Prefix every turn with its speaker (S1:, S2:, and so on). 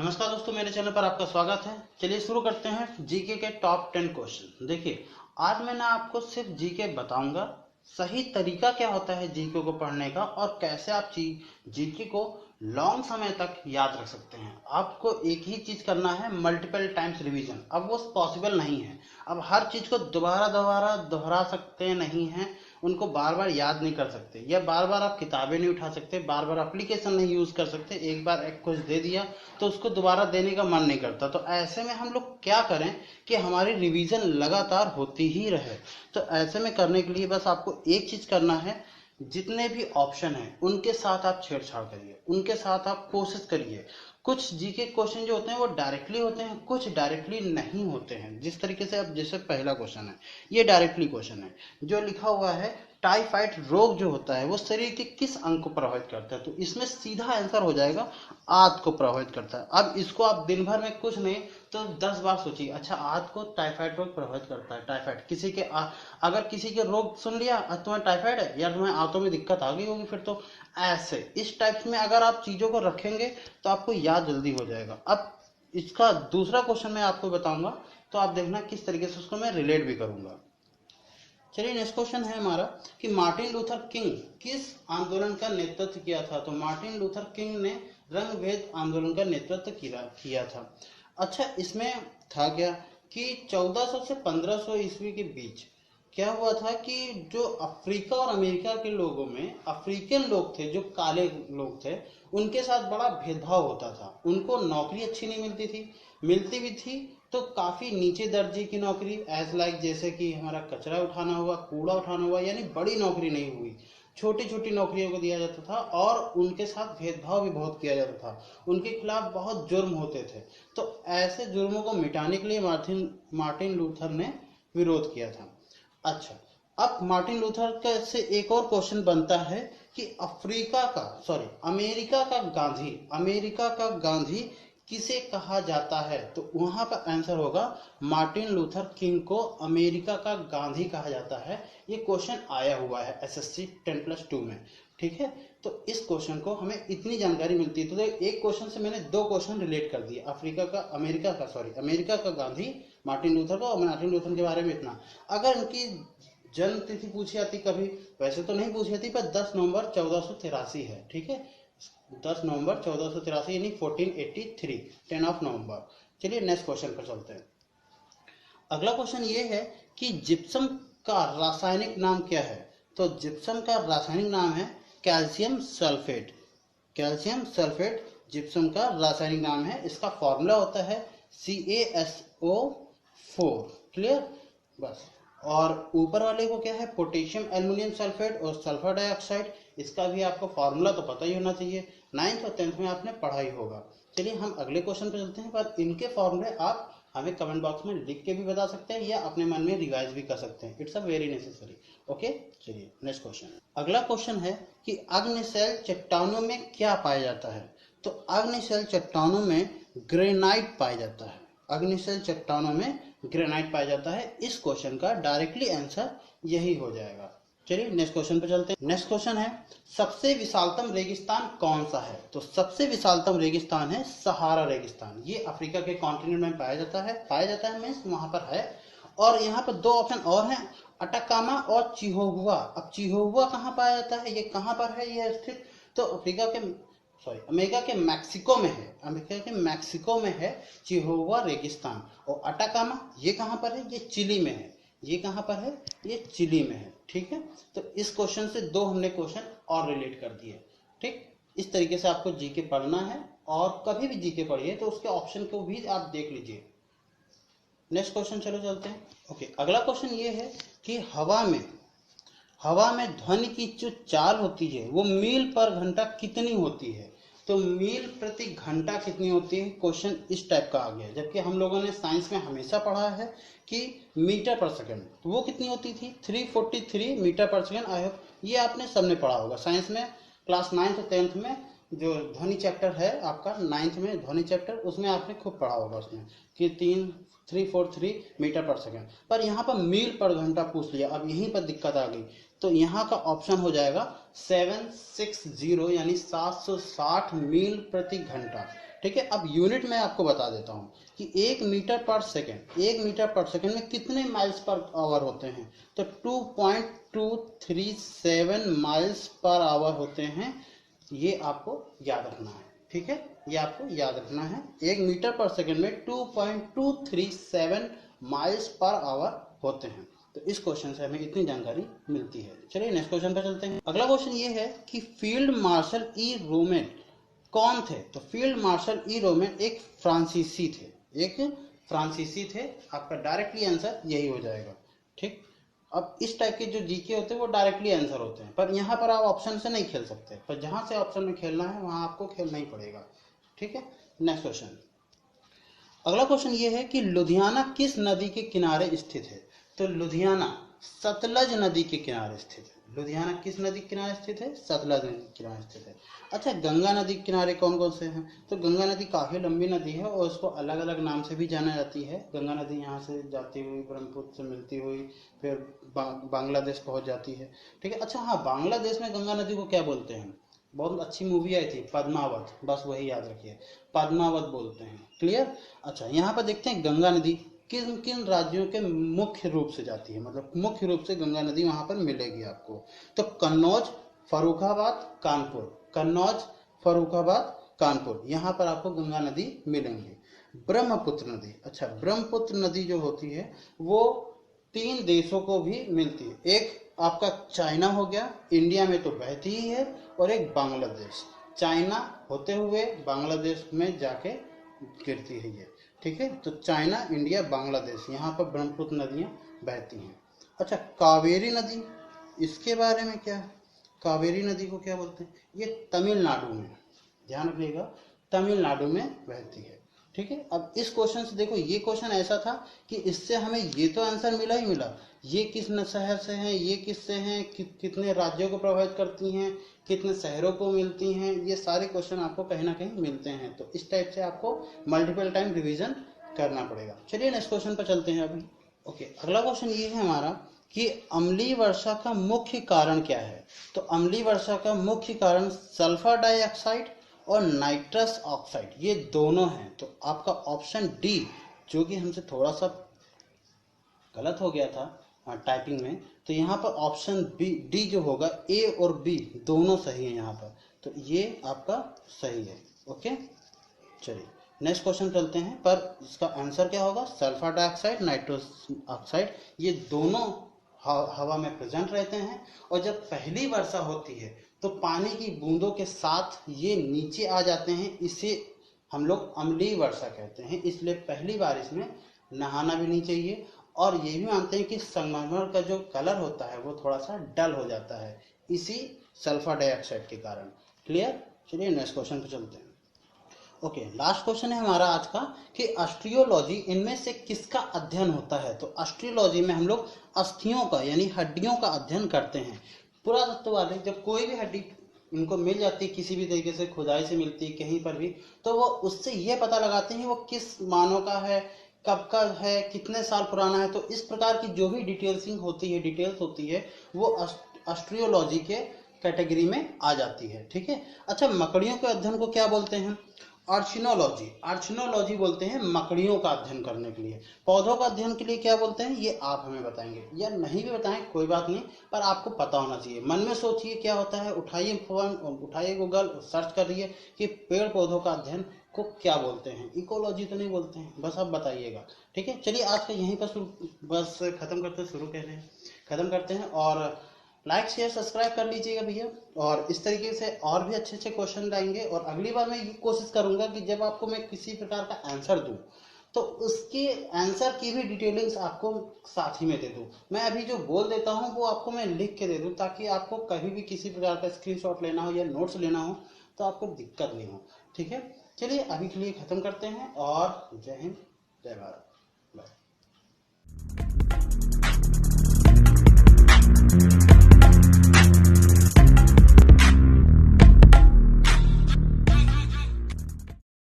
S1: नमस्कार दोस्तों, मेरे चैनल पर आपका स्वागत है। चलिए शुरू करते हैं जीके के टॉप 10 क्वेश्चन। देखिए, आज मैं ना आपको सिर्फ जीके बताऊंगा, सही तरीका क्या होता है जीके को पढ़ने का और कैसे आप जीके को लॉन्ग समय तक याद रख सकते हैं। आपको एक ही चीज करना है, मल्टीपल टाइम्स रिवीजन। अब वो पॉसिबल नहीं है, अब हर चीज को दोबारा दोबारा दोहरा सकते नहीं हैं, उनको बार बार याद नहीं कर सकते, या बार बार आप किताबें नहीं उठा सकते, बार बार एप्लीकेशन नहीं यूज कर सकते। एक बार एक कुछ दे दिया तो उसको दोबारा देने का मन नहीं करता। तो ऐसे में हम लोग क्या करें कि हमारी रिवीजन लगातार होती ही रहे। तो ऐसे में करने के लिए बस आपको एक चीज करना है, जितने भी ऑप्शन हैं उनके साथ आप छेड़छाड़ करिए, उनके साथ आप कोशिश करिए। कुछ जीके क्वेश्चन जो होते हैं वो डायरेक्टली होते हैं, कुछ डायरेक्टली नहीं होते हैं। जिस तरीके से अब जैसे पहला क्वेश्चन है, ये डायरेक्टली क्वेश्चन है। जो लिखा हुआ है टाइफाइड रोग जो होता है वो शरीर के किस अंग को प्रभावित करता है, तो इसमें सीधा आंसर हो जाएगा आंत को प्रभावित करता है। अब इसको आप दिन भर में कुछ नहीं तो 10 बार सोचिए, अच्छा आंत को टाइफाइड रोग प्रभावित करता है। टाइफाइड किसी के अगर किसी के रोग सुन लिया, तुम्हें टाइफाइड है या तुम्हें आंतों में दिक्कत आ गई होगी, फिर तो ऐसे इस टाइप में अगर आप चीजों को रखेंगे तो आपको याद जल्दी हो जाएगा। अब इसका दूसरा क्वेश्चन मैं आपको बताऊंगा, तो आप देखना किस तरीके से उसको मैं रिलेट भी करूंगा। चलिए, नेक्स्ट क्वेश्चन है हमारा कि मार्टिन लूथर किंग किस आंदोलन का नेतृत्व किया था। तो मार्टिन लूथर किंग ने रंगभेद आंदोलन का नेतृत्व किया था। अच्छा, इसमें था क्या कि 1400 से 1500 ईस्वी के बीच क्या हुआ था कि जो अफ्रीका और अमेरिका के लोगों में अफ्रीकन लोग थे, जो काले लोग थे, उनके साथ बड़ा भेदभाव होता था। उनको नौकरी अच्छी नहीं मिलती थी, मिलती भी थी तो काफी नीचे दर्जे की नौकरी, एज लाइक जैसे कि हमारा कचरा उठाना हुआ, कूड़ा उठाना हुआ, यानी बड़ी नौकरी नहीं हुई, छोटी छोटी नौकरियों को दिया जाता था। और उनके साथ भेदभाव भी बहुत किया जाता था, उनके खिलाफ बहुत जुर्म होते थे। तो ऐसे जुर्मों को मिटाने के लिए मार्टिन लूथर ने विरोध किया था। अच्छा, अब मार्टिन लूथर का से एक और क्वेश्चन बनता है कि अमेरिका का गांधी किसे कहा जाता है। तो वहां पर आंसर होगा मार्टिन लूथर किंग को अमेरिका का गांधी कहा जाता है। ये क्वेश्चन आया हुआ है एसएससी 10+2 में। ठीक है, तो इस क्वेश्चन को हमें इतनी जानकारी मिलती है। तो एक क्वेश्चन से मैंने दो क्वेश्चन रिलेट कर दिए, अमेरिका का गांधी मार्टिन लूथर को, और मार्टिन लूथर के बारे में इतना। अगर इनकी जन्म तिथि पूछी जाती कभी, वैसे तो नहीं पूछी जाती, पर 10 नवंबर 1483 है। ठीक है, 10 नवंबर 1483 यानी 1483, 10 ऑफ नवंबर। चलिए नेक्स्ट क्वेश्चन पर चलते हैं। अगला क्वेश्चन ये है कि जिप्सम का रासायनिक नाम क्या है। तो जिप्सम का रासायनिक नाम है calcium sulphate. Calcium sulphate gypsum का रासायनिक नाम है। इसका फॉर्मूला होता है CaSO4। क्लियर, बस। और ऊपर वाले को क्या है, पोटेशियम एल्युमिनियम सल्फेट और सल्फर डाइऑक्साइड। इसका भी आपको फॉर्मूला तो पता ही होना चाहिए, 9th और 10th में आपने पढ़ा ही होगा। चलिए हम अगले क्वेश्चन पे चलते हैं, पर इनके फॉर्मूले आप हमें कमेंट बॉक्स में लिख के भी बता सकते हैं या अपने मन में रिवाइज भी कर सकते हैं। It's a very necessary. Okay, चलिए नेक्स्ट क्वेश्चन। अगला क्वेश्चन है कि अग्निशैल चट्टानों में क्या पाया जाता है। तो अग्निशैल चट्टानों में ग्रेनाइट पाया जाता है। अग्निशैल चट्टानों में ग्रेनाइट पाया जाता है। इस क्वेश्चन का डायरेक्टली आंसर यही हो जाएगा। चलिए नेक्स्ट क्वेश्चन पे चलते हैं। नेक्स्ट क्वेश्चन है सबसे विशालतम रेगिस्तान कौन सा है। तो सबसे विशालतम रेगिस्तान है सहारा रेगिस्तान। ये अफ्रीका के कॉन्टिनेंट में पाया जाता है मीन्स वहां पर है। और यहाँ पर दो ऑप्शन और हैं, अटाकामा और चिहुहुआ। अब चिहुहुआ कहाँ पाया जाता है, ये कहाँ पर है ये स्थित, तो अमेरिका के मैक्सिको में है चिहुहुआ रेगिस्तान। और अटाकामा ये कहाँ पर है, ये चिली में है। ये कहाँ पर है, ये चिली में है। ठीक है, तो इस क्वेश्चन से दो हमने क्वेश्चन और रिलेट कर दिए। ठीक, इस तरीके से आपको जीके पढ़ना है, और कभी भी जीके पढ़िए तो उसके ऑप्शन को भी आप देख लीजिए। नेक्स्ट क्वेश्चन चलो चलते हैं। ओके, अगला क्वेश्चन ये है कि हवा में ध्वनि की जो चाल होती है वो मील पर घंटा कितनी होती है। तो मील प्रति घंटा कितनी होती है, क्वेश्चन इस टाइप का आ गया। जबकि हम लोगों ने साइंस में हमेशा पढ़ा है कि मीटर पर सेकंड, तो वो कितनी होती थी, 343 मीटर पर सेकंड। आई होप ये आपने सबने पढ़ा होगा साइंस में, क्लास 9th और 10th में जो ध्वनि चैप्टर है आपका 9th में ध्वनि चैप्टर, उसमें आपने खूब पढ़ा होगा उसमें कि 343 मीटर पर सेकंड। पर यहाँ पर मील पर घंटा पूछ लिया। अब यहीं पर दिक्कत आ गई, तो यहाँ का ऑप्शन हो जाएगा 760 यानी 760 मील प्रति घंटा। ठीक है। अब यूनिट में आपको बता देता हूँ कि 1 मीटर पर सेकेंड में कितने माइल्स पर आवर होते हैं। तो 2.237 माइल्स पर आवर होते हैं, ये आपको याद रखना है। ठीक है, ये आपको याद रखना है। 1 मीटर पर सेकेंड में 2.237 माइल्स पर आवर होते हैं। तो इस क्वेश्चन से हमें इतनी जानकारी मिलती है। चलिए नेक्स्ट क्वेश्चन पर चलते हैं। अगला क्वेश्चन ये है कि फील्ड मार्शल ई रोमेन कौन थे। तो फील्ड मार्शल ई रोमेन एक फ्रांसीसी थे, एक फ्रांसीसी थे। आपका डायरेक्टली आंसर यही हो जाएगा। ठीक, अब इस टाइप के जो जीके होते हैं वो डायरेक्टली आंसर होते हैं, पर यहाँ पर आप ऑप्शन से नहीं खेल सकते, पर जहां से ऑप्शन में खेलना है वहां आपको खेलना ही पड़ेगा। ठीक है, नेक्स्ट क्वेश्चन। अगला क्वेश्चन ये है कि लुधियाना किस नदी के किनारे स्थित है। तो लुधियाना सतलज नदी के किनारे स्थित है। लुधियाना किस नदी के किनारे स्थित है, सतलज नदी के किनारे स्थित है। अच्छा, गंगा नदी के किनारे कौन कौन से हैं। तो गंगा नदी काफी लंबी नदी है और उसको अलग अलग नाम से भी जाना जाती है। गंगा नदी यहाँ से जाती हुई ब्रह्मपुत्र से मिलती हुई फिर बांग्लादेश पहुंच जाती है। ठीक है। अच्छा हाँ, बांग्लादेश में गंगा नदी को क्या बोलते हैं। बहुत अच्छी मूवी आई थी पद्मावत, बस वही याद रखिए, पद्मावत बोलते हैं। क्लियर। अच्छा, यहाँ पर देखते हैं गंगा नदी किन किन राज्यों के मुख्य रूप से जाती है, मतलब मुख्य रूप से गंगा नदी वहां पर मिलेगी आपको। तो कन्नौज, फर्रुखाबाद, कानपुर, कन्नौज, फर्रुखाबाद, कानपुर, यहाँ पर आपको गंगा नदी मिलेंगी। ब्रह्मपुत्र नदी, अच्छा ब्रह्मपुत्र नदी जो होती है वो 3 देशों को भी मिलती है। एक आपका चाइना हो गया, इंडिया में तो बहती ही है, और एक बांग्लादेश, चाइना होते हुए बांग्लादेश में जाके गिरती है ये। ठीक है, तो चाइना, इंडिया, बांग्लादेश, यहाँ पर ब्रह्मपुत्र नदियाँ बहती हैं। अच्छा, कावेरी नदी, इसके बारे में क्या है। कावेरी नदी को क्या बोलते हैं, ये तमिलनाडु में, ध्यान रखिएगा, तमिलनाडु में बहती है। ठीक है। अब इस क्वेश्चन से देखो, ये क्वेश्चन ऐसा था कि इससे हमें ये तो आंसर मिला ही मिला, ये किस शहर से हैं, ये किससे हैं, कितने राज्यों को प्रभावित करती हैं, कितने शहरों को मिलती हैं, ये सारे क्वेश्चन आपको कहीं ना कहीं मिलते हैं। तो इस टाइप से आपको मल्टीपल टाइम रिवीजन करना पड़ेगा। चलिए नेक्स्ट क्वेश्चन पर चलते हैं अभी। ओके, अगला क्वेश्चन ये है हमारा कि अम्लीय वर्षा का मुख्य कारण क्या है। तो अम्लीय वर्षा का मुख्य कारण सल्फर डाइऑक्साइड और नाइट्रस ऑक्साइड, ये दोनों हैं। तो आपका ऑप्शन डी, जो कि हमसे थोड़ा सा गलत हो गया था टाइपिंग में, तो यहाँ पर ऑप्शन बी डी जो होगा, ए और बी दोनों सही है यहाँ पर, तो ये आपका सही है। ओके, चलिए नेक्स्ट क्वेश्चन चलते हैं। पर इसका आंसर क्या होगा, सल्फर डाइऑक्साइड, नाइट्रस ऑक्साइड, ये दोनों हवा में प्रेजेंट रहते हैं, और जब पहली वर्षा होती है तो पानी की बूंदों के साथ ये नीचे आ जाते हैं, इसे हम लोग अम्लीय वर्षा कहते हैं। इसलिए पहली बारिश में नहाना भी नहीं चाहिए, और ये भी मानते हैं कि संगमरमर का जो कलर होता है वो थोड़ा सा डल हो जाता है इसी सल्फर डाइऑक्साइड के कारण। क्लियर। चलिए नेक्स्ट क्वेश्चन पे चलते हैं। ओके, लास्ट क्वेश्चन है हमारा आज का कि एस्ट्रियोलॉजी इनमें से किसका अध्ययन होता है। तो एस्ट्रियोलॉजी में हम लोग अस्थियों का यानी हड्डियों का अध्ययन करते हैं। पुरातत्व वाले जब कोई भी हड्डी इनको मिल जाती है, किसी भी तरीके से खुदाई से मिलती है कहीं पर भी, तो वो उससे ये पता लगाते हैं वो किस मानव का है, कब का है, कितने साल पुराना है। तो इस प्रकार की जो भी डिटेल्स होती है वो एस्ट्रियोलॉजी के कैटेगरी में आ जाती है। ठीक है। अच्छा, मकड़ियों के अध्ययन को क्या बोलते हैं, आर्चिनोलॉजी बोलते हैं मकड़ियों का अध्ययन करने के लिए। पौधों का अध्ययन के लिए क्या बोलते हैं, ये आप हमें बताएंगे, या नहीं भी बताएं कोई बात नहीं, पर आपको पता होना चाहिए। मन में सोचिए क्या होता है, उठाइए फोन, उठाइए गूगल, सर्च करिए कि पेड़ पौधों का अध्ययन को क्या बोलते हैं। इकोलॉजी तो नहीं बोलते हैं, बस आप बताइएगा। ठीक है। चलिए आज का यहीं पर बस खत्म करते हैं, और लाइक शेयर सब्सक्राइब कर लीजिएगा भैया। और इस तरीके से और भी अच्छे अच्छे क्वेश्चन लाएंगे, और अगली बार मैं ये कोशिश करूंगा कि जब आपको मैं किसी प्रकार का आंसर दूं तो उसके आंसर की भी डिटेलिंग्स आपको साथ ही में दे दूं। मैं अभी जो बोल देता हूं वो आपको मैं लिख के दे दूं, ताकि आपको कभी भी किसी प्रकार का स्क्रीनशॉट लेना हो या नोट्स लेना हो तो आपको दिक्कत नहीं हो। ठीक है। चलिए अभी के लिए खत्म करते हैं, और जय हिंद, जय भारत, बाय।